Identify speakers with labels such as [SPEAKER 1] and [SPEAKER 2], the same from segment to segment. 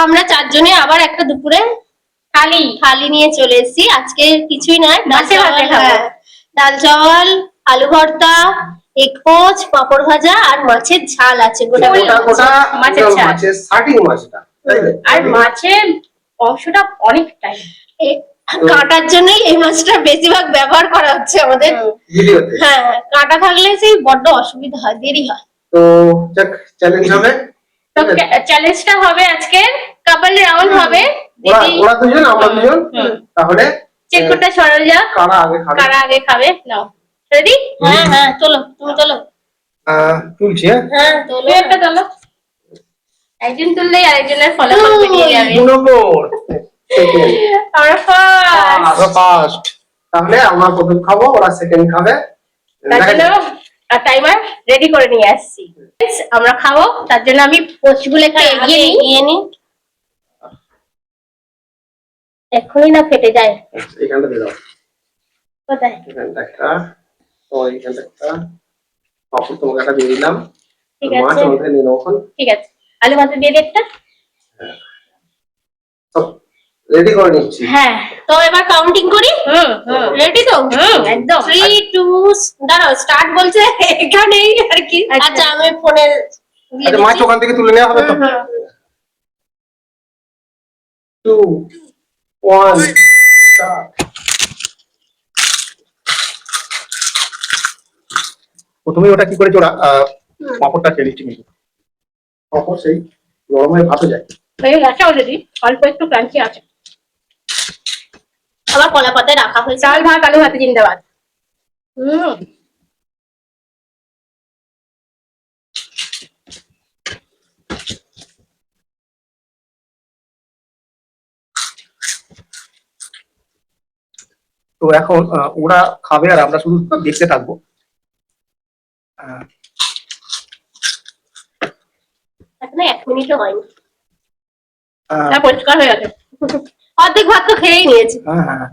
[SPEAKER 1] আমরা চারজনে আবার একটা দুপুরে থালি নিয়ে চলে এসেছি। আজকে কিছুই নয়,
[SPEAKER 2] মাছের ভাতে খাবো।
[SPEAKER 1] ডাল চাওয়াল, আলু ভর্তা, এগপোচ, পাঁপড় ভাজা আর মাছের ঝাল আছে। গোটা
[SPEAKER 3] গোটা
[SPEAKER 2] মাছের ঝাল।
[SPEAKER 3] মাছের স্টার্টিং মাছটা,
[SPEAKER 2] আর মাছের অংশটা অনেকটাই
[SPEAKER 1] কাঁটার জন্যই এই মাছটা বেশিরভাগ ব্যবহার করা হচ্ছে আমাদের
[SPEAKER 3] ভিডিওতে।
[SPEAKER 1] হ্যাঁ, কাঁটা থাকলে সেই বড্ড অসুবিধা হয়, দেরি হয়।
[SPEAKER 3] তো যাক, চ্যালেঞ্জ হবে।
[SPEAKER 2] তো চ্যালেঞ্জটা হবে আজকে কাপল রাউন্ড হবে।
[SPEAKER 3] ওরা দুজন, আমরা দুজন। তাহলে
[SPEAKER 2] চেক করতে সরল যা
[SPEAKER 3] কারা আগে খাবে।
[SPEAKER 2] নাও রেডি।
[SPEAKER 1] হ্যাঁ হ্যাঁ, চলো তুমি চলো।
[SPEAKER 3] তুলছি।
[SPEAKER 1] হ্যাঁ তোলো,
[SPEAKER 2] একটা চলো। একজন তুললেই আরেকজনের ফলাফল বেরিয়ে যাবে।
[SPEAKER 3] 2 নম্বর, সেকেন্ড,
[SPEAKER 2] আমরা
[SPEAKER 3] ফার্স্ট। তাহলে আমরা প্রথম খাবো, ওরা সেকেন্ড খাবে।
[SPEAKER 2] তার জন্য টাইমার রেডি করে নিয়ে আসছি। আমরা খাবো, তার জন্য আমি পোস্টগুলোকে এগিয়ে নিই। এখনই না ফেটে যায়।
[SPEAKER 3] এখানটা দিয়ে দাও।
[SPEAKER 2] কোথায়?
[SPEAKER 3] এখানটা একটা, তো এখানটা একটা, পাপড় তোমাকে একটা দিয়ে দিলাম।
[SPEAKER 2] ঠিক
[SPEAKER 3] মাছ
[SPEAKER 2] আছে,
[SPEAKER 3] আমাকে নিয়ে নাও এখন।
[SPEAKER 2] ঠিক আছে। আলু ভাতে দিয়ে দে একটা।
[SPEAKER 3] রেডি করে নিচ্ছি।
[SPEAKER 2] হ্যাঁ,
[SPEAKER 1] তো এবার কাউন্টিং করি।
[SPEAKER 2] রেডি তো? একদম।
[SPEAKER 1] 3 2 দাঁড়াও, স্টার্ট বলছে এখানেই আর কি। আচ্ছা আমি ফোনে দিয়ে
[SPEAKER 3] আচ্ছা, মাছ
[SPEAKER 1] দিচ্ছি।
[SPEAKER 3] ওখান থেকে তুলে নেওয়া হবে তো। 2 1 স্টার্ট। প্রথমে ওটা কি করেছে ওরা, পাপড়টা খেয়ে নিচ্ছি, কিন্তু পাপড় সেই গরম হয়ে ভাতে যায়।
[SPEAKER 2] হয়ে গেছে অলরেডি, অল্প একটু ক্রাঞ্চি আছে।
[SPEAKER 1] আবার কলা পাতায় রাখা হয়েছে।
[SPEAKER 2] ডাল ভাত আলু ভাতে জিন্দাবাদ।
[SPEAKER 3] তো এখন ওরা খাবে আর আমরা শুধু দেখতে থাকবো।
[SPEAKER 1] এখনো 1 মিনিটও হয়নি।
[SPEAKER 2] পরিষ্কার হয়ে গেছে।
[SPEAKER 1] অর্ধেক ভাত তো খেয়েই নিয়েছি।
[SPEAKER 3] হ্যাঁ,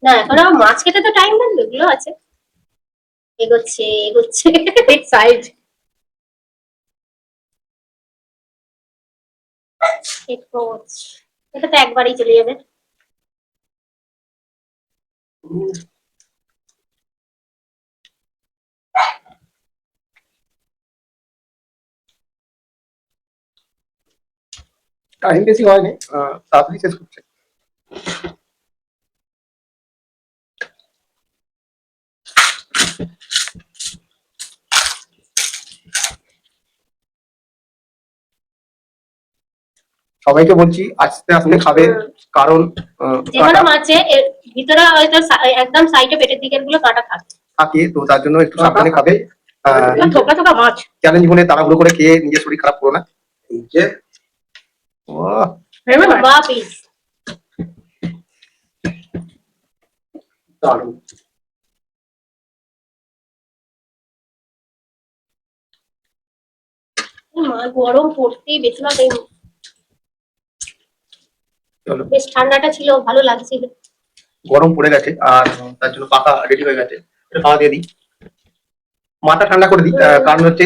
[SPEAKER 1] না এখন আমার মাছ খেতে তো টাইম লাগবে, এগুলো আছে। এগোচ্ছে এগোচ্ছে।
[SPEAKER 2] ঠিক সাইজ।
[SPEAKER 1] এটা তো একবারই চলে যাবে।
[SPEAKER 3] টাইম বেশি হয়নি, তাড়াতাড়ি শেষ করছে। সবাইকে বলছি আস্তে আস্তে খাবে, কারণ
[SPEAKER 1] যেকোনো মাছে ভিতরে হয়তো একদম সাইডে পেটের দিকের গুলো কাটা থাকে,
[SPEAKER 3] তো তার জন্য একটু সাবধানে খাবে।
[SPEAKER 2] থোকা থোকা মাছ।
[SPEAKER 3] চ্যালেঞ্জ বলে তাড়াহুড়ো করে খেয়ে নিজের শরীর খারাপ করো না। এই যে দারুণ।
[SPEAKER 1] গরম পড়তেই বেশিরভাগ বেশ ঠান্ডাটা ছিল, ভালো লাগছিল।
[SPEAKER 3] গরম পড়ে গেছে আর তার জন্য পাখা রেডি হয়ে গেছে, এটা খাওয়া দিয়ে দিই। মাথা ঠান্ডা করে দিই, কারণ হচ্ছে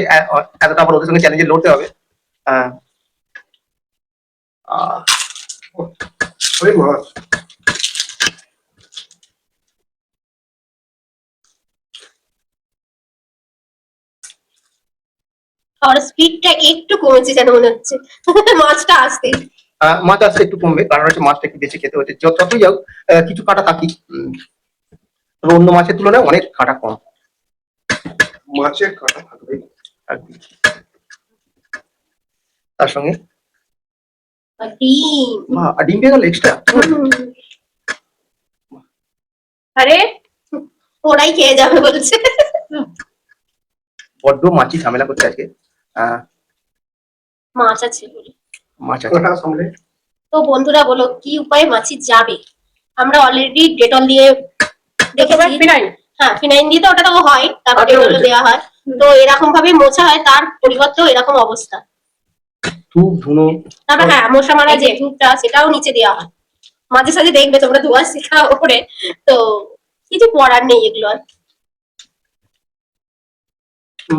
[SPEAKER 3] এতটা আবার ওদের সঙ্গে চ্যালেঞ্জে লড়তে হবে। মাছ
[SPEAKER 1] আর স্পিডটা একটু কমেছে যেন মনে হচ্ছে। মাছটা আসতে
[SPEAKER 3] মাছ আসতে একটু কমবে, কারণ হচ্ছে মাছটা একটু বেশি খেতে হচ্ছে। যতই যাও কিছু কাটা থাকি, তবে অন্য মাছের তুলনায় অনেক কাটা কম। মাছের কাটা থাকবে তার সঙ্গে ডিম পেয়ে গেল এক্সট্রা।
[SPEAKER 2] আরে
[SPEAKER 1] ওরাই খেয়ে যাবে বলছে।
[SPEAKER 3] বড্ড মাছি ঝামেলা করছে আজকে।
[SPEAKER 1] মাছ আছে
[SPEAKER 3] মাছ আছে।
[SPEAKER 1] তো বন্ধুরা বলো কি উপায়ে মাছি যাবে? আমরা অলরেডি ডেটল দিয়ে দেখেছি। হ্যাঁ, ফিনাইল দিয়ে তো ওটা তো হয়, তারপর ডেটল দেওয়া হয়। তো এরকম ভাবে মোছা হয়, তার পরিবর্তেও এরকম অবস্থা।
[SPEAKER 3] ধূপ ধুনো,
[SPEAKER 1] তারপর হ্যাঁ, মশা মারা যে ধূপটা সেটাও নিচে দেওয়া হয়। মাঝে সাঝে দেখবে তোমরা ধোয়া শিখা ওপরে, তো কিছু করার নেই এগুলো আর।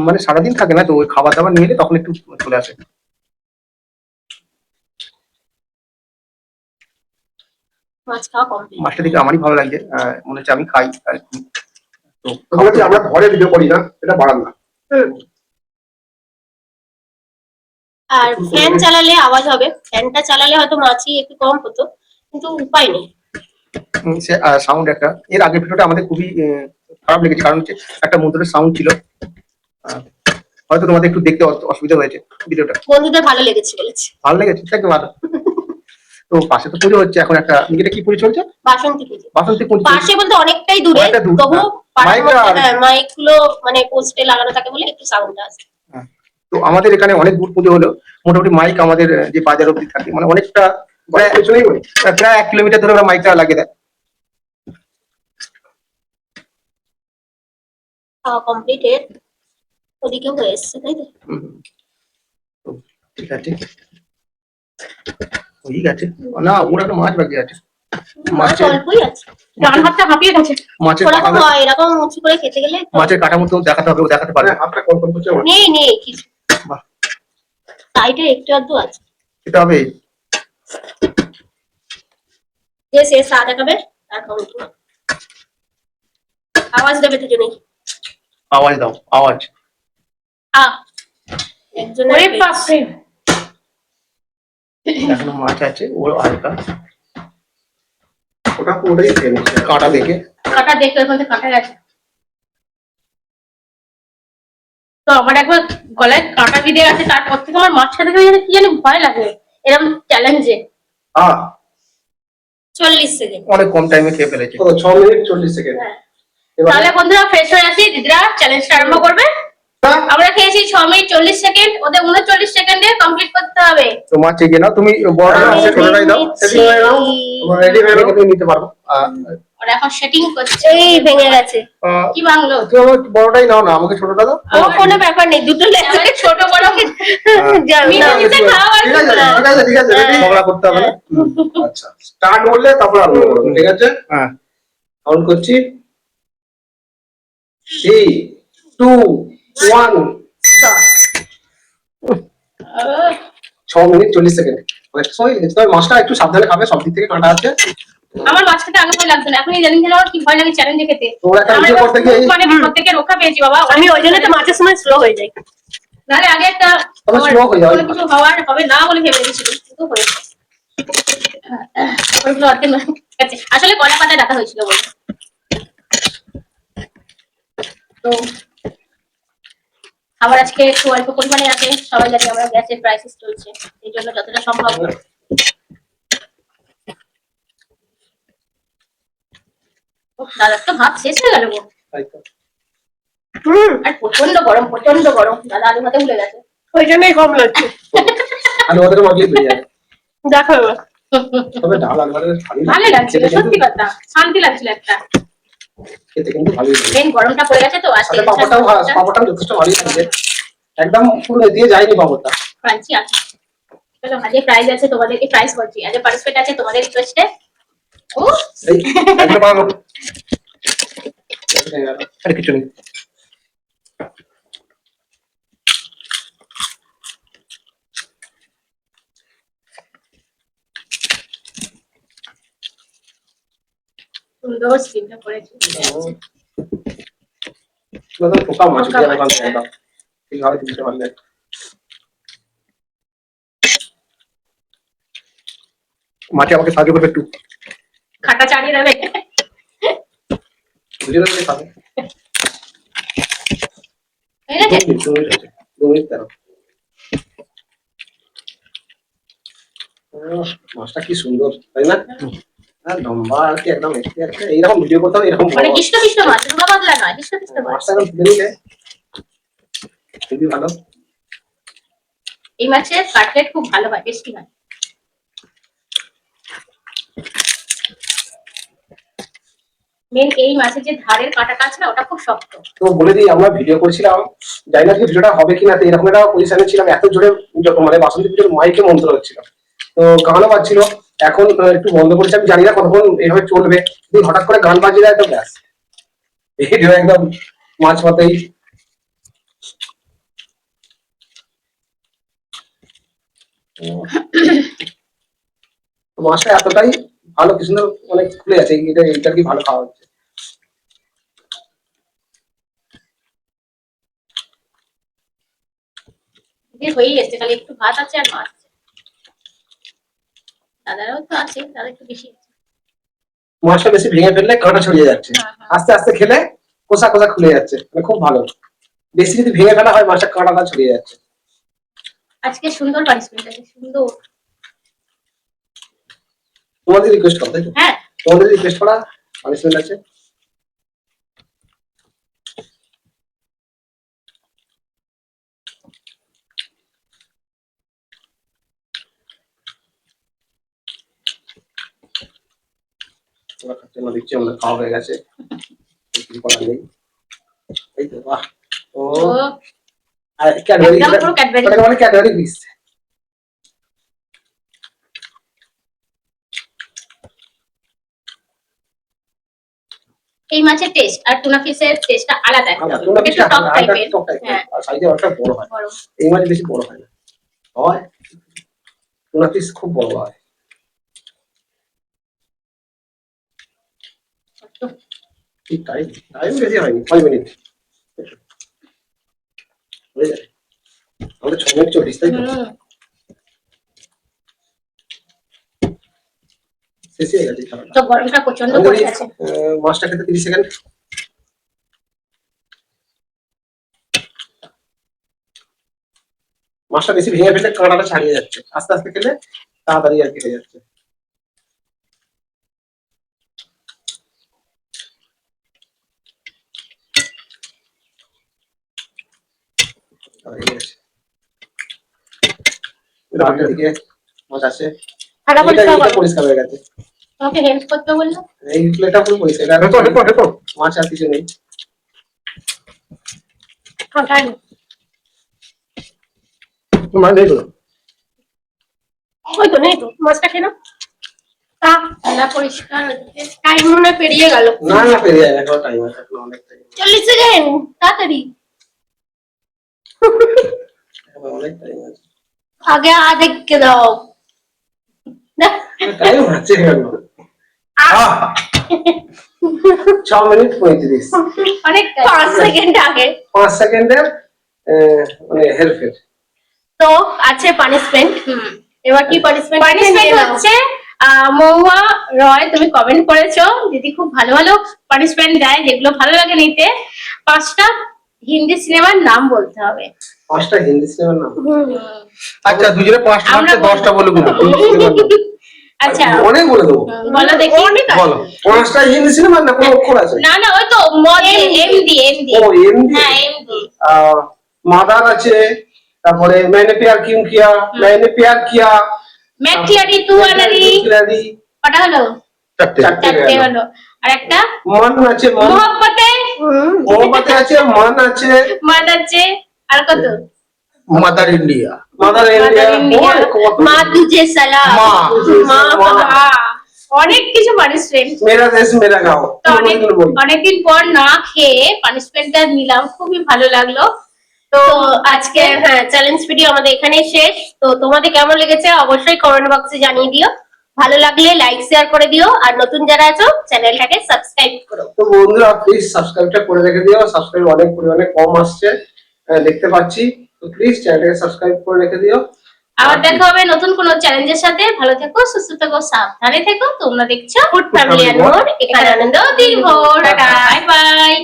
[SPEAKER 3] মানে সারাদিন থাকে না তো, ওই খাবার দাবার নিয়ে এলে তখন একটু চলে আসে।
[SPEAKER 1] মাছ খাওয়া কমপ্লিট।
[SPEAKER 3] মাছটা দেখে আমারই ভালো লাগছে, মনে হচ্ছে আমি খাই আর কি। তো
[SPEAKER 4] বলছি আমরা ঘরে ভিডিও করি না, এটা বাড়ান না।
[SPEAKER 1] আর ফ্যান চালালে আওয়াজ হবে, ফ্যানটা চালালে হয়তো মাছি একটু কম হতো, কিন্তু উপায় নেই।
[SPEAKER 3] সাউন্ড একটা, এর আগের ভিডিওটা আমাদের খুবই খারাপ লেগেছে, কারণ হচ্ছে একটা মন্ত্রের সাউন্ড ছিল। হয়তো তোমাদের একটু দেখতে অসুবিধা হয়েছে ভিডিওটা।
[SPEAKER 1] বন্ধুদের ভালো লেগেছে বলেছে।
[SPEAKER 3] ভালো লেগেছে, থাকবে ভালো। তো পাশে তো পুজো হচ্ছে এখন, একটা এটা কি পুজো চলছে?
[SPEAKER 1] বাসন্তী পুজো।
[SPEAKER 3] বাসন্তী পুজো
[SPEAKER 1] পাশে বলতে অনেকটাই দূরে,
[SPEAKER 3] অনেকটা দূর,
[SPEAKER 1] তবু
[SPEAKER 3] মাইকটা
[SPEAKER 1] মাইক গুলো মানে পোস্টে লাগানো থাকে বলে একটু সাউন্ড আসে।
[SPEAKER 3] তো আমাদের এখানে অনেক দূর পুজো হলো, মোটামুটি মাইক আমাদের যে বাজার অব্দি থাকে, মানে অনেকটা প্রায় 1 কিলোমিটার ধরে ওরা মাইকটা লাগিয়ে দেয়।
[SPEAKER 1] খাওয়া কমপ্লিটেড, ওদিকে হয়ে এসছে তাই তো?
[SPEAKER 3] তো ঠিক আছে, ঠিক আছে। না, ওর একটা মাছ বাকি আছে।
[SPEAKER 1] মাছ অল্পই আছে,
[SPEAKER 2] ডান হাতটা হাঁপিয়ে গেছে।
[SPEAKER 3] মাছের
[SPEAKER 1] ওরকম
[SPEAKER 3] কাটা,
[SPEAKER 1] হয়, এরকম উঁচু করে খেতে গেলে
[SPEAKER 3] মাছের কাটা মতো দেখাতে হবে, ও দেখাতে পারবে।
[SPEAKER 4] হাতটা কোন কোন করছে আমার?
[SPEAKER 1] নেই নেই কিছু,
[SPEAKER 3] বাহ,
[SPEAKER 1] সাইডে একটু আধটু আছে।
[SPEAKER 3] এটা হবে।
[SPEAKER 1] যে সে চা দেখাবে তার কাউন্ট আওয়াজ দেবে তো নেই।
[SPEAKER 3] আওয়াজ দাও, আওয়াজ।
[SPEAKER 1] একজন
[SPEAKER 2] ওরে বাপরে,
[SPEAKER 3] এখনো মাছ আছে, ও হালকা
[SPEAKER 4] ওটা পুরোটাই খেয়ে নিচ্ছে।
[SPEAKER 3] কাঁটা দেখে।
[SPEAKER 2] কাটা দেখে ওর মধ্যে কাটা গেছে। তো আমার একবার গলায় কাঁটা বিঁধে গেছে, তারপর থেকে আমার মাছ খেতে গেলে কি জানি ভয় লাগে এরকম চ্যালেঞ্জে।
[SPEAKER 1] 40 সেকেন্ড।
[SPEAKER 3] অনেক কম টাইমে খেয়ে ফেলেছে।
[SPEAKER 4] 6 মিনিট 40 সেকেন্ড।
[SPEAKER 2] তাহলে বন্ধুরা ফ্রেশ হয়ে আসি, দিদিরা চ্যালেঞ্জটা আরম্ভ করবে। আমরা খেয়েছি 6 মিনিট 40 সেকেন্ড, ওদের 39 সেকেন্ডে কমপ্লিট করতে হবে।
[SPEAKER 3] তো মাছ এগিয়ে নাও, তুমি বড়
[SPEAKER 1] আমি
[SPEAKER 3] ছোটটাই দাও,
[SPEAKER 1] নিচ্ছি।
[SPEAKER 4] তোমরা রেডি হয়ে নাও।
[SPEAKER 3] তুমি নিতে পারবো।
[SPEAKER 2] ওরা এখন সেটিং করছে।
[SPEAKER 1] এই ভেঙে গেছে।
[SPEAKER 2] কি বাংলো?
[SPEAKER 3] তুমি আমার বড়টাই নাও না, আমাকে ছোটটা দাও।
[SPEAKER 1] ও কোনো ব্যাপার নেই, দুটো
[SPEAKER 2] আমাদের ছোট বড়
[SPEAKER 1] জানি না।
[SPEAKER 2] মিলে খাওয়া আর
[SPEAKER 4] ঠিক আছে, ঠিক আছে, ঠিক আছে, ready?
[SPEAKER 3] ঝগড়া করতে হবে না।
[SPEAKER 4] আচ্ছা, স্টার্ট বললে তারপর আরম্ভ করবো, ঠিক আছে?
[SPEAKER 3] হ্যাঁ,
[SPEAKER 4] কাউন্ট করছি। 3 2 1 স্টার্ট। 6 minute 40 second. অনেকটা সময় লেগেছে, তবে মাছটা একটু সাবধানে খাবে, সব দিক থেকে কাঁটা আছে।
[SPEAKER 2] আমার মাছ খেতে আগে ভয় লাগতো না, এখনই জানি আমার কি ভয় লাগে চ্যালেঞ্জে খেতে।
[SPEAKER 4] তোমরা একটা ভিডিও করতে গিয়ে
[SPEAKER 2] মানে প্রত্যেকে রক্ষা পেয়েছি বাবা।
[SPEAKER 1] আমি ওই জন্য তো মাছের সময় স্লো হয়ে যাই।
[SPEAKER 2] নাহলে আগে একটা
[SPEAKER 4] তবে slow হয়ে যাবে।
[SPEAKER 2] কোনো কিছু হওয়ার হবে না বলে ভেবে রেখেছিল, কিন্তু হয়েছে। ওইগুলো আর কি নয়। ঠিক আছে, আসলে কলা পাতায় রাখা হয়েছিল বলে। তো আমার আজকে একটু অল্প পরিমাণে আছে, সবাই জানি আমরা গ্যাসের ক্রাইসিস চলছে, এই জন্য যতটা সম্ভব। দাদা তো ভাত শেষ হয়ে গেল গো।
[SPEAKER 4] তাই তো।
[SPEAKER 2] আর প্রচন্ড গরম, প্রচন্ড গরম। দাদা আলু ভাতে ভুলে গেছে।
[SPEAKER 1] ওই জন্যই কম লাগছে।
[SPEAKER 4] আর ওদের মধ্যে পেয়ে যাবে।
[SPEAKER 1] দেখো এবার।
[SPEAKER 4] তবে ডাল আলুভাতের
[SPEAKER 2] ভালো লাগছিল, সত্যি কথা, শান্তি লাগছিল একটা।
[SPEAKER 4] খেতে কিন্তু ভালোই লাগে।
[SPEAKER 2] মেন গরমটা পড়ে গেছে তো আজকে।
[SPEAKER 4] সাথে পাপড়টাও যথেষ্ট ভালোই লাগছে। একদম পুরো দিয়ে যায়নি পাপড়টা।
[SPEAKER 2] ক্রাঞ্চি আছে। চলো, আজকে প্রাইজ আছে, তোমাদেরকে প্রাইজ করছি, আজকে পার্টিসিপেট আছে তোমাদের রিকোয়েস্টে। ও
[SPEAKER 4] এই একটা পাবো।
[SPEAKER 3] আর কিছু নেই।
[SPEAKER 2] সুন্দর স্কিনটা করেছি।
[SPEAKER 4] তোমরা তো পোকা মাছ
[SPEAKER 2] পোকা
[SPEAKER 4] দিয়ে
[SPEAKER 2] মাছ,
[SPEAKER 4] রাখা আছে দাও। এইভাবে দিতে পারলে।
[SPEAKER 3] মাছে আমাকে সাহায্য করবে একটু।
[SPEAKER 2] খাটা চালিয়ে দেবে।
[SPEAKER 4] বুঝে রাখলে খাবে।
[SPEAKER 2] হয়ে গেছে?
[SPEAKER 4] 2 মিনিট আছে। 2 মিনিট দাও। মাছটা কি সুন্দর, তাই না? আর লম্বা আর কি একদম এইরকম ভিডিও করতে হবে, এরকম
[SPEAKER 2] মানে কৃষ্ণ কৃষ্ণ মাছ, রুমা পাতলা নয়, কৃষ্ণ কৃষ্ণ মাছ।
[SPEAKER 4] মাছটা একদম তুলে নিলে খুবই ভালো।
[SPEAKER 2] এই মাছের কাটলেট খুব ভালো হয়, টেস্টি হয়। মেন এই মাছের যে ধারের কাঁটাটা আছে না, ওটা খুব শক্ত।
[SPEAKER 4] তো বলে দিই, আমরা ভিডিও করছিলাম, জানি না ভিডিওটা হবে কিনা, তো এরকম একটা পজিশনে ছিলাম, এত জোরে মানে বাসন্তী পুজোর মাইকে মন্ত্র হচ্ছিল, তো গানও বাজছিল। এখন একটু বন্ধ করেছি, আমি জানি না কতক্ষণ এভাবে চলবে। যদি হঠাৎ করে গান বাজিয়ে দেয় তো ব্যাস, ভিডিও একদম মাঝ পথেই। মাছটা এতটাই ভালো কি সুন্দর মানে খুলে আছে, এটা কি ভালো খাওয়া হচ্ছে।
[SPEAKER 2] হয়েই এসছে, খালি একটু ভাত আছে আর মাছ আছে। দাদারাও তো আছে, তাদের একটু বেশি আছে।
[SPEAKER 4] মাছটা বেশি ভেঙে ফেললে কাঁটা ছড়িয়ে যাচ্ছে,
[SPEAKER 2] হ্যাঁ।
[SPEAKER 4] আস্তে আস্তে খেলে কোষা কোষা খুলে যাচ্ছে, মানে খুব ভালো। বেশি যদি ভেঙে ফেলা হয় মাছটা কাঁটাটা ছড়িয়ে যাচ্ছে।
[SPEAKER 2] আজকে সুন্দর পানিশমেন্ট আছে, সুন্দর।
[SPEAKER 4] তোমাদের রিকোয়েস্ট করা, তাই তো?
[SPEAKER 2] হ্যাঁ,
[SPEAKER 4] তোমাদের রিকোয়েস্ট করা পানিশমেন্ট আছে। দেখছি আমরা খাওয়া হয়ে গেছে, কিছু করার নেই। এই তো বাহ। ও
[SPEAKER 2] ও
[SPEAKER 4] আর ক্যাডবেরি,
[SPEAKER 2] একদম পুরো ক্যাডবেরি।
[SPEAKER 4] ওটাকে বলে ক্যাডবেরি পিস।
[SPEAKER 2] এই মাছের টেস্ট আর টুনা ফিশের টেস্টটা আলাদা একদম,
[SPEAKER 4] টুনা
[SPEAKER 2] একটু
[SPEAKER 4] ফিশটা
[SPEAKER 2] টক টাইপের।
[SPEAKER 4] টক টাইপের,
[SPEAKER 2] হ্যাঁ,
[SPEAKER 4] আর সাইজে অনেকটা বড় হয়।
[SPEAKER 2] বড়।
[SPEAKER 4] এই মাছ বেশি বড় হয় না, হয় টুনা ফিশ খুব বড় হয়। ঠিক টাইম টাইম বেশি হয়নি, 5 মিনিট হয়ে যাবে। আমাদের 6 মিনিট 40, তাই তো?
[SPEAKER 2] হুম।
[SPEAKER 4] শেষ হয়ে গেছে খাবারটা।
[SPEAKER 2] তো গরমটা প্রচন্ড পড়ে গেছে।
[SPEAKER 4] মাছটা খেতে 30 সেকেন্ড। মাছটা বেশি ভেঙে ফেললে কাঁটাটা ছাড়িয়ে যাচ্ছে, আস্তে আস্তে খেলে তাড়াতাড়ি আর কি হয়ে যাচ্ছে। বাড়ির দিকে মাছ আছে,
[SPEAKER 2] থালা পরিষ্কার করো।
[SPEAKER 4] পরিষ্কার হয়ে গেছে।
[SPEAKER 2] তোমাকে হেল্প করতে বললো।
[SPEAKER 4] এই প্লেটটা পুরো পরিষ্কার, মাছ আর কিছু নেই।
[SPEAKER 1] ওই তো নেই তো, মাছটা খেলো।
[SPEAKER 2] থালা পরিষ্কার হচ্ছে।
[SPEAKER 1] টাইম মনে হয় পেরিয়ে গেল।
[SPEAKER 4] না না, পেরিয়ে যাবে, এখনো টাইম আছে, এখনো অনেক টাইম,
[SPEAKER 1] 40 সেকেন্ড, তাড়াতাড়ি।
[SPEAKER 4] অনেক টাইম আছে।
[SPEAKER 1] আগে দেখে দাও।
[SPEAKER 4] টাইম হচ্ছে কেন? 6 মিনিট 35,
[SPEAKER 2] অনেক
[SPEAKER 1] 5 সেকেন্ড আগে।
[SPEAKER 4] 5 সেকেন্ডের মানে হেরফের।
[SPEAKER 1] তো আছে পানিশমেন্ট। এবার কি পানিশমেন্ট?
[SPEAKER 2] পানিশমেন্ট হচ্ছে মহুয়া রয়, তুমি কমেন্ট করেছো দিদি খুব ভালো ভালো পানিশমেন্ট দেয়, যেগুলো ভালো লাগে নিতে। 5টা হিন্দি সিনেমার নাম বলতে হবে।
[SPEAKER 4] 5টা হিন্দি সিনেমার নাম?
[SPEAKER 3] আচ্ছা, দুজনে 5টা
[SPEAKER 2] আমরা
[SPEAKER 3] 10টা বলে গুলো।
[SPEAKER 2] আচ্ছা,
[SPEAKER 4] অনেক বলে দেবো,
[SPEAKER 2] বলো দেখি।
[SPEAKER 3] বলো।
[SPEAKER 4] 5টা হিন্দি সিনেমার না কোনো অক্ষর আছে?
[SPEAKER 2] না না, ওই তো এমডি।
[SPEAKER 4] ও এমডি।
[SPEAKER 2] হ্যাঁ, এমডি।
[SPEAKER 4] মাদার আছে, তারপরে मैंने प्यार क्यों किया, मैंने प्यार किया,
[SPEAKER 2] ম্যাকলারি তুয়ালারি। কটা হলো?
[SPEAKER 3] চারটে।
[SPEAKER 2] 4টে হলো। আর একটা
[SPEAKER 4] মন আছে, মন
[SPEAKER 2] মোহব্বতে।
[SPEAKER 4] মোহব্বতে আছে, মন আছে,
[SPEAKER 2] মান আছে। আর কত?
[SPEAKER 3] Mother India.
[SPEAKER 4] Mother India,
[SPEAKER 2] India,
[SPEAKER 1] মা তুঝে সালাম।
[SPEAKER 3] মা।
[SPEAKER 2] অনেক কিছু পানিশমেন্ট।
[SPEAKER 4] মেরা দেশ মেরা গাঁও।
[SPEAKER 2] তো অনেকদিন পর না খেয়ে পানিশমেন্টটা নিলাম, খুবই ভালো লাগলো। তো আজকে
[SPEAKER 1] হ্যাঁ, চ্যালেঞ্জ ভিডিও আমাদের এখানেই শেষ। তো তোমাদের কেমন লেগেছে অবশ্যই কমেন্ট বক্সে জানিয়ে দিও। ভালো লাগলে লাইক শেয়ার করে দিও, আর নতুন যারা আছো চ্যানেলটাকে সাবস্ক্রাইব করো।
[SPEAKER 4] তো বন্ধুরা প্লিজ সাবস্ক্রাইবটা করে রেখে দিও, সাবস্ক্রাইব অনেক পরিমাণে কম আসছে দেখতে পাচ্ছি, তো প্লিজ চ্যানেলটাকে সাবস্ক্রাইব করে রেখে দিও।
[SPEAKER 2] আবার দেখা হবে নতুন কোনো চ্যালেঞ্জের সাথে। ভালো থেকো, সুস্থ থেকো, সাবধানে থেকো। তোমরা দেখছো ফুড ফ্যামিলি এন্ড মোর, এখানে আনন্দ দিন ভোর। Bye bye.